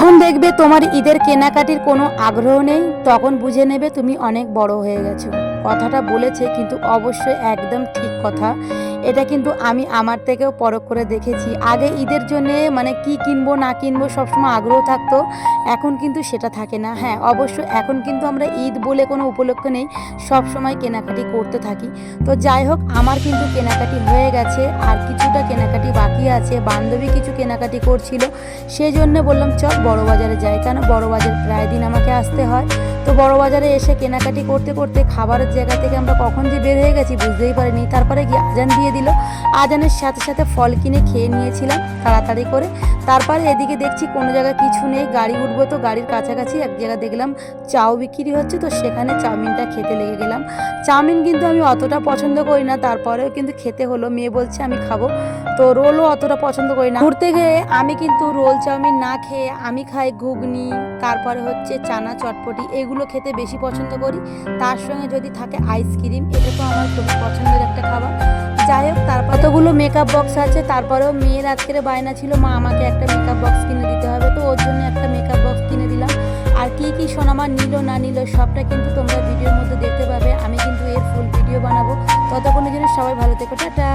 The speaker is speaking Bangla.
যখন দেখবে তোমার ঈদের কেনাকাটির কোনো আগ্রহ নেই, তখন বুঝে নেবে তুমি অনেক বড় হয়ে গেছো। কথাটা বলেছে কিন্তু অবশ্যই একদম ঠিক কথা। এটা কিন্তু আমি আমার থেকেও পরখ করে দেখেছি। আগে ঈদের জন্যে মানে কি কিনবো না কিনবো সবসময় আগ্রহ থাকতো, এখন কিন্তু সেটা থাকে না। হ্যাঁ, অবশ্যই এখন কিন্তু আমরা ঈদ বলে কোনো উপলক্ষ নেই, সব সময় কেনাকাটি করতে থাকি। তো যাই হোক, আমার কিন্তু কেনাকাটি হয়ে গেছে, আর কিছুটা কেনাকাটি বাকি আছে। বান্ধবী কিছু কেনাকাটি করছিল, সেই জন্য বললাম চল বড় বাজারে যাই, কেন বড় বাজার প্রায় দিন আমাকে আসতে হয়। তো বড় বাজারে এসে কেনাকাটি করতে করতে খাবারের জায়গা থেকে আমরা কখন যে বের হয়ে গেছি বুঝতেই পারিনি। তারপরে গিয়ে আজান দিয়ে দিল, আজানের সাথে সাথে ফল কিনে খেয়ে নিয়েছিলাম তাড়াতাড়ি করে। তারপরে এদিকে দেখছি কোনো জায়গায় কিছু নেই, গাড়ি উঠবো, তো গাড়ির কাছাকাছি এক জায়গায় দেখলাম চাউ বিক্রি হচ্ছে, তো সেখানে চাউমিনটা খেতে লেগে গেলাম। চাউমিন কিন্তু আমি অতটা পছন্দ করি না, তারপরেও কিন্তু খেতে হলো, মেয়ে বলছে আমি খাবো। তো রোলও অতটা পছন্দ করি না। ঘুরতে গিয়ে আমি কিন্তু রোল চাউমিন না খেয়ে আমি খাই ঘুগনি, তারপরে হচ্ছে চানা চটপটি, এগুলো খেতে বেশি পছন্দ করি। তার সঙ্গে যদি থাকে আইসক্রিম, এটা তো আমার খুবই পছন্দের একটা খাবার। যাই হোক, তারপর কতগুলো মেকআপ বক্স আছে, তারপরেও মেয়ের আজকের বায়না ছিল মা আমাকে একটা মেকআপ বক্স কিনে দিতে হবে, তো ওর জন্য একটা মেকআপ বক্স কিনে দিলাম। আর কি কি সোনামা নিল না নিল সবটা কিন্তু তোমরা ভিডিওর মধ্যে দেখতে পাবে। আমি কিন্তু এর ফুল ভিডিও বানাবো। ততক্ষণের জন্য সবাই ভালো থেকো, টাটা।